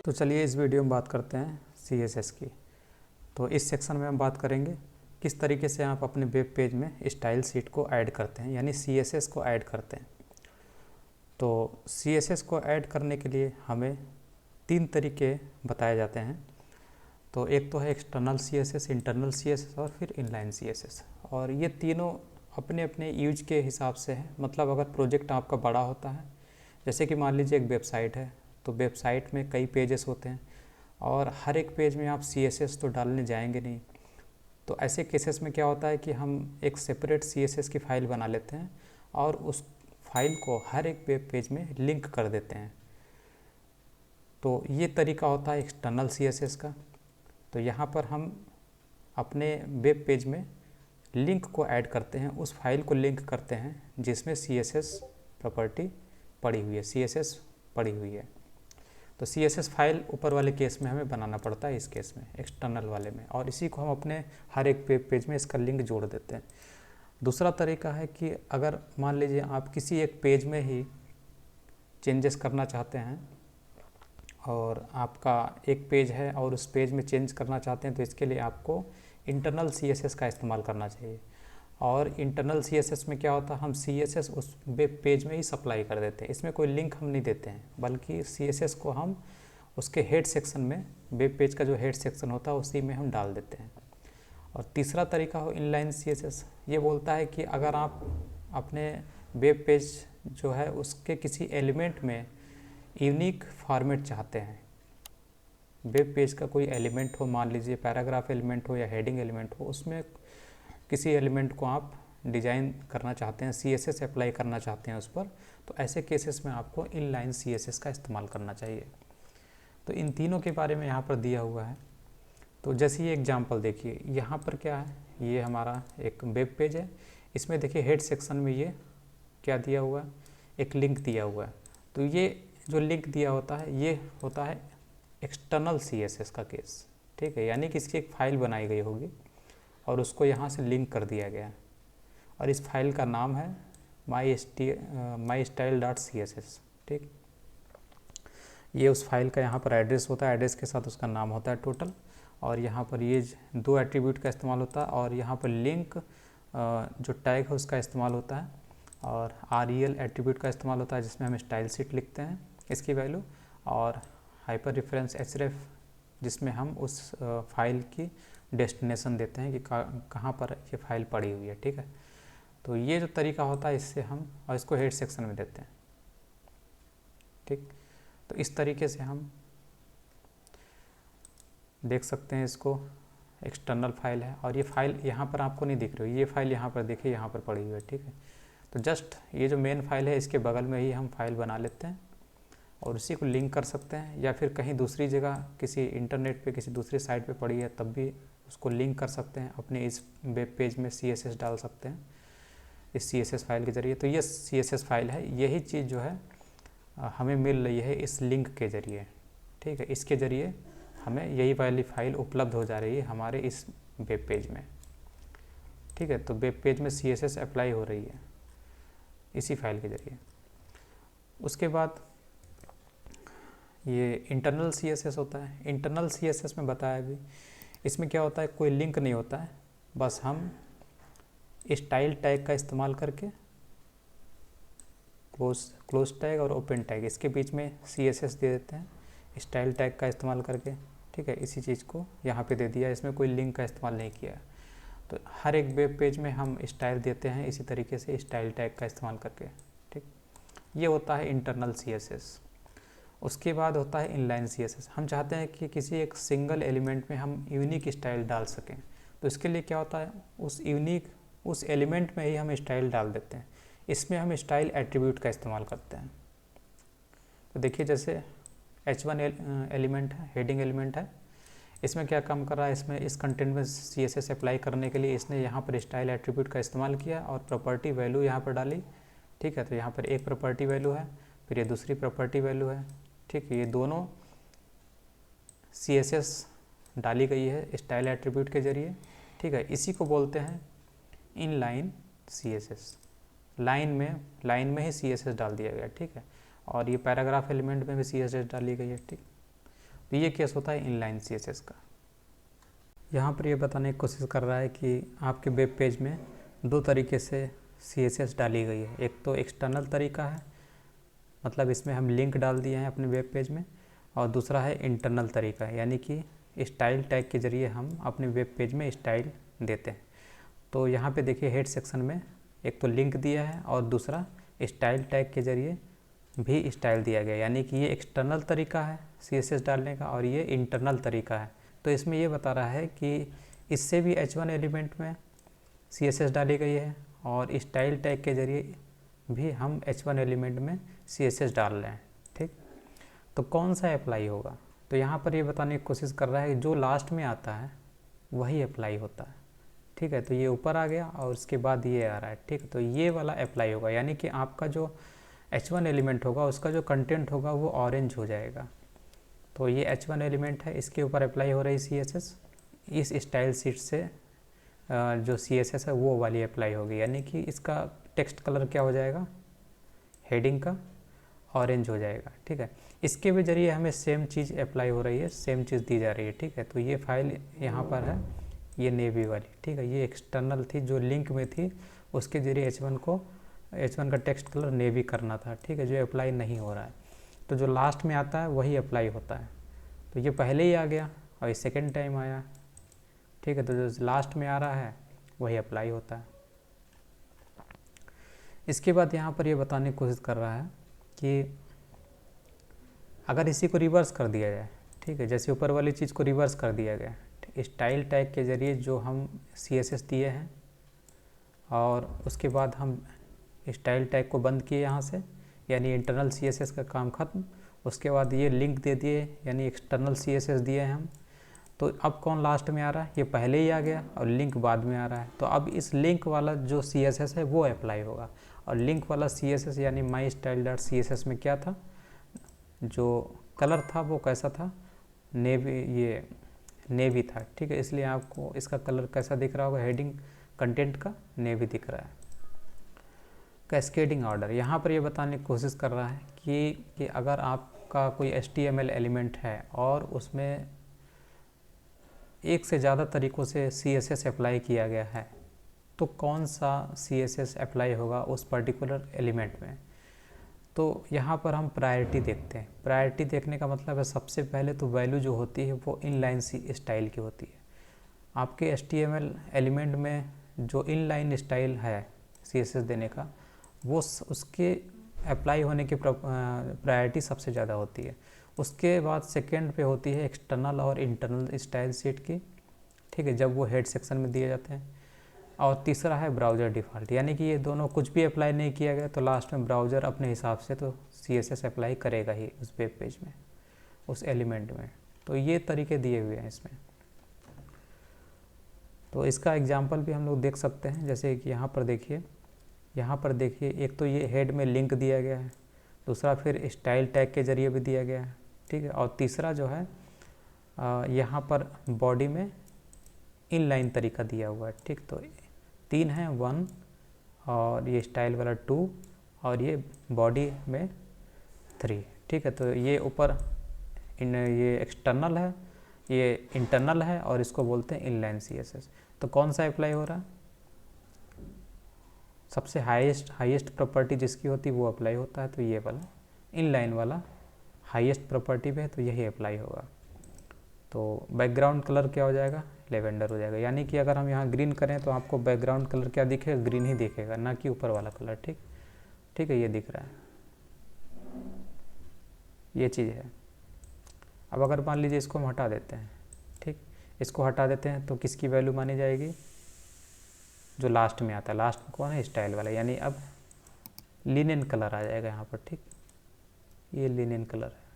तो चलिए इस वीडियो में बात करते हैं CSS की। तो इस सेक्शन में हम बात करेंगे किस तरीके से आप अपने वेब पेज में स्टाइल शीट को ऐड करते हैं, यानी CSS को ऐड करते हैं। तो CSS को ऐड करने के लिए हमें 3 तरीके बताए जाते हैं। तो एक तो है एक्सटर्नल CSS, इंटरनल CSS और फिर इनलाइन CSS। और ये तीनों अपने अपने यूज के हिसाब से है। मतलब अगर प्रोजेक्ट आपका बड़ा होता है, जैसे कि मान लीजिए एक वेबसाइट है, तो वेबसाइट में कई पेजेस होते हैं और हर एक पेज में आप CSS तो डालने जाएंगे नहीं। तो ऐसे केसेस में क्या होता है कि हम एक सेपरेट CSS की फ़ाइल बना लेते हैं और उस फाइल को हर एक वेब पेज में लिंक कर देते हैं। तो ये तरीका होता है एक्सटर्नल CSS का। तो यहाँ पर हम अपने वेब पेज में लिंक को ऐड करते हैं, उस फाइल को लिंक करते हैं जिसमें CSS प्रॉपर्टी पड़ी हुई है, CSS पड़ी हुई है। तो CSS फाइल ऊपर वाले केस में हमें बनाना पड़ता है, इस केस में एक्सटर्नल वाले में, और इसी को हम अपने हर एक वेब पेज में इसका लिंक जोड़ देते हैं। दूसरा तरीका है कि अगर मान लीजिए आप किसी एक पेज में ही चेंजेस करना चाहते हैं और आपका एक पेज है और उस पेज में चेंज करना चाहते हैं, तो इसके लिए आपको इंटरनल CSS का इस्तेमाल करना चाहिए। और इंटरनल CSS में क्या होता है, हम CSS उस वेब पेज में ही सप्लाई कर देते हैं। इसमें कोई लिंक हम नहीं देते हैं, बल्कि CSS को हम उसके हेड सेक्शन में, वेब पेज का जो हेड सेक्शन होता है उसी में हम डाल देते हैं। और तीसरा तरीका हो इनलाइन CSS। ये बोलता है कि अगर आप अपने वेब पेज जो है उसके किसी एलिमेंट में यूनिक फॉर्मेट चाहते हैं, वेब पेज का कोई एलिमेंट हो, मान लीजिए पैराग्राफ एलिमेंट हो या हेडिंग एलिमेंट हो, उसमें किसी एलिमेंट को आप डिज़ाइन करना चाहते हैं, CSS अप्लाई करना चाहते हैं उस पर, तो ऐसे केसेस में आपको इनलाइन CSS का इस्तेमाल करना चाहिए। तो इन तीनों के बारे में यहाँ पर दिया हुआ है। तो जैसे ये एग्जांपल देखिए, यहाँ पर क्या है, ये हमारा एक वेब पेज है। इसमें देखिए हेड सेक्शन में ये क्या दिया हुआ है, एक लिंक दिया हुआ है। तो ये जो लिंक दिया होता है ये होता है एक्सटर्नल CSS का केस, ठीक है। यानी कि इसकी एक फ़ाइल बनाई गई होगी और उसको यहाँ से लिंक कर दिया गया, और इस फाइल का नाम है mystyle.css, ठीक। ये उस फाइल का यहाँ पर एड्रेस होता है, एड्रेस के साथ उसका नाम होता है टोटल, और यहाँ पर ये 2 एट्रीब्यूट का इस्तेमाल होता है, और यहाँ पर लिंक जो टैग है उसका इस्तेमाल होता है, और rel एट्रीब्यूट का इस्तेमाल होता है जिसमें हम स्टाइल शीट लिखते हैं इसकी वैल्यू, और हाइपर रेफरेंस href जिसमें हम उस फाइल की डेस्टिनेशन देते हैं कि कहाँ पर ये फाइल पड़ी हुई है, ठीक है। तो ये जो तरीका होता है इससे हम, और इसको हेड सेक्शन में देते हैं, ठीक। तो इस तरीके से हम देख सकते हैं इसको, एक्सटर्नल फाइल है और ये फाइल यहाँ पर आपको नहीं दिख रही है, ये फाइल यहाँ पर देखिए, यहाँ पर पड़ी हुई है, ठीक है। तो जस्ट ये जो मेन फाइल है इसके बगल में ही हम फाइल बना लेते हैं और उसी को लिंक कर सकते हैं, या फिर कहीं दूसरी जगह किसी इंटरनेट पे किसी दूसरी साइट पे पड़ी है तब भी उसको लिंक कर सकते हैं, अपने इस वेब पेज में CSS डाल सकते हैं इस CSS फाइल के ज़रिए। तो ये CSS फाइल है, यही चीज़ जो है हमें मिल रही है इस लिंक के ज़रिए, ठीक है। इसके ज़रिए हमें यही वाली फाइल उपलब्ध हो जा रही है हमारे इस वेब पेज में, ठीक है। तो वेब पेज में CSS अप्लाई हो रही है इसी फाइल के ज़रिए। उसके बाद ये इंटरनल CSS होता है। इंटरनल CSS में बताया भी, इसमें क्या होता है, कोई लिंक नहीं होता है, बस हम स्टाइल टैग का इस्तेमाल करके क्लोज टैग और ओपन टैग, इसके बीच में CSS दे देते हैं स्टाइल टैग का इस्तेमाल करके, ठीक है। इसी चीज़ को यहाँ पे दे दिया, इसमें कोई लिंक का इस्तेमाल नहीं किया। तो हर एक वेब पेज में हम स्टाइल देते हैं इसी तरीके से स्टाइल टैग का इस्तेमाल करके, ठीक। ये होता है इंटरनल CSS। उसके बाद होता है इनलाइन CSS। हम चाहते हैं कि किसी एक सिंगल एलिमेंट में हम यूनिक स्टाइल डाल सकें, तो इसके लिए क्या होता है, उस एलिमेंट में ही हम स्टाइल डाल देते हैं। इसमें हम स्टाइल एट्रीब्यूट का इस्तेमाल करते हैं। तो देखिए जैसे H1 एलिमेंट है, हेडिंग एलिमेंट है, इसमें क्या काम कर रहा है, इसमें इस कंटेंट में CSS अप्लाई करने के लिए इसने यहाँ पर स्टाइल एट्रीब्यूट का इस्तेमाल किया और प्रॉपर्टी वैल्यू यहाँ पर डाली, ठीक है। तो यहाँ पर एक प्रॉपर्टी वैल्यू है, फिर ये दूसरी प्रॉपर्टी वैल्यू है, ठीक है। ये दोनों CSS डाली गई है स्टाइल एट्रीब्यूट के ज़रिए, ठीक है। इसी को बोलते हैं इनलाइन CSS। लाइन में ही CSS डाल दिया गया, ठीक है। और ये पैराग्राफ एलिमेंट में भी CSS डाली गई है, ठीक। तो ये केस होता है इनलाइन CSS का। यहाँ पर ये बताने की कोशिश कर रहा है कि आपके वेब पेज में दो तरीके से CSS डाली गई है। एक तो एक्सटर्नल तरीका है, मतलब इसमें हम लिंक डाल दिए हैं अपने वेब पेज में, और दूसरा है इंटरनल तरीका है, यानी कि स्टाइल टैग के ज़रिए हम अपने वेब पेज में स्टाइल देते हैं। तो यहाँ पे देखिए हेड सेक्शन में एक तो लिंक दिया है और दूसरा स्टाइल टैग के ज़रिए भी स्टाइल दिया गया, यानी कि ये एक्सटर्नल तरीका है CSS डालने का और ये इंटरनल तरीका है। तो इसमें ये बता रहा है कि इससे भी H1 एलिमेंट में CSS डाली गई है और स्टाइल टैग के ज़रिए भी हम H1 एलिमेंट में CSS डाल रहे हैं। ठीक, तो कौन सा अप्लाई होगा? तो यहाँ पर ये बताने की कोशिश कर रहा है कि जो लास्ट में आता है वही अप्लाई होता है। ठीक है, तो ये ऊपर आ गया और उसके बाद ये आ रहा है। ठीक, तो ये वाला अप्लाई होगा, यानी कि आपका जो H1 एलिमेंट होगा उसका जो कंटेंट होगा वो ऑरेंज हो जाएगा। तो ये H1 एलिमेंट है, इसके ऊपर अप्लाई हो रही CSS, इस स्टाइल शीट से जो CSS है वो वाली अप्लाई होगी, यानी कि इसका टेक्स्ट कलर क्या हो जाएगा, हेडिंग का ऑरेंज हो जाएगा। ठीक है, इसके भी जरिए हमें सेम चीज़ अप्लाई हो रही है, सेम चीज़ दी जा रही है। ठीक है, तो ये फाइल यहाँ पर है, ये नेवी वाली। ठीक है, ये एक्सटर्नल थी जो लिंक में थी, उसके जरिए H1 का टेक्स्ट कलर नेवी करना था। ठीक है, जो अप्लाई नहीं हो रहा है, तो जो लास्ट में आता है वही अप्लाई होता है। तो ये पहले ही आ गया और ये सेकेंड टाइम आया। ठीक है, तो जो लास्ट में आ रहा है वही अप्लाई होता है। इसके बाद यहाँ पर ये बताने की कोशिश कर रहा है कि अगर इसी को रिवर्स कर दिया जाए, ठीक है, जैसे ऊपर वाली चीज़ को रिवर्स कर दिया गया, स्टाइल टैग के ज़रिए जो हम CSS दिए हैं और उसके बाद हम स्टाइल टैग को बंद किए यहाँ से, यानी इंटरनल CSS का काम ख़त्म। उसके बाद ये लिंक दे दिए, यानी एक्सटर्नल CSS दिए हैं हम। तो अब कौन लास्ट में आ रहा है? ये पहले ही आ गया और लिंक बाद में आ रहा है। तो अब इस लिंक वाला जो CSS है वो अप्लाई होगा, और लिंक वाला CSS यानी mystyle.css में क्या था, जो कलर था वो कैसा था, नेवी था। ठीक है, इसलिए आपको इसका कलर कैसा दिख रहा होगा, हेडिंग कंटेंट का नेवी दिख रहा है। कैस्केडिंग ऑर्डर, यहाँ पर ये बताने की कोशिश कर रहा है कि अगर आपका कोई HTML एलिमेंट है और उसमें एक से ज़्यादा तरीक़ों से CSS अप्लाई किया गया है, तो कौन सा CSS अप्लाई होगा उस पर्टिकुलर एलिमेंट में। तो यहाँ पर हम प्रायोरिटी देखते हैं। प्रायोरिटी देखने का मतलब है सबसे पहले तो वैल्यू जो होती है वो इनलाइन स्टाइल की होती है। आपके HTML एलिमेंट में जो इनलाइन स्टाइल है CSS देने का, वो उसके अप्लाई होने की प्रायोरिटी सबसे ज़्यादा होती है। उसके बाद सेकेंड पे होती है एक्सटर्नल और इंटरनल स्टाइल शीट की। ठीक है, जब वो हेड सेक्शन में दिए जाते हैं। और तीसरा है ब्राउज़र डिफ़ॉल्ट, यानी कि ये दोनों कुछ भी अप्लाई नहीं किया गया तो लास्ट में ब्राउज़र अपने हिसाब से तो CSS अप्लाई करेगा ही उस वेब पेज में, उस एलिमेंट में। तो ये तरीके दिए हुए हैं इसमें। तो इसका एग्जांपल भी हम लोग देख सकते हैं, जैसे कि यहाँ पर देखिए, एक तो ये हेड में लिंक दिया गया है, दूसरा फिर स्टाइल टैग के ज़रिए भी दिया गया है। ठीक है, और तीसरा जो है यहाँ पर बॉडी में इनलाइन तरीका दिया हुआ है। ठीक, तो 3 है, 1 और ये स्टाइल वाला 2 और ये बॉडी में 3। ठीक है, तो ये ऊपर ये एक्सटर्नल है, ये इंटरनल है और इसको बोलते हैं इनलाइन CSS। तो कौन सा अप्लाई हो रहा है? सबसे हाईएस्ट प्रॉपर्टी जिसकी होती है वो अप्लाई होता है। तो ये वाला इनलाइन वाला हाईएस्ट प्रॉपर्टी पे है, तो यही अप्लाई होगा। तो बैकग्राउंड कलर क्या हो जाएगा? लेवेंडर हो जाएगा, यानी कि अगर हम यहाँ ग्रीन करें तो आपको बैकग्राउंड कलर क्या दिखेगा? ग्रीन ही दिखेगा, ना कि ऊपर वाला कलर। ठीक है, ये दिख रहा है, ये चीज़ है। अब अगर मान लीजिए इसको हम हटा देते हैं, ठीक, इसको हटा देते हैं तो किसकी वैल्यू मानी जाएगी? जो लास्ट में आता है। लास्ट में कौन है? स्टाइल वाला, यानी अब लिनेन कलर आ जाएगा यहाँ पर। ठीक, ये लिनेन कलर है।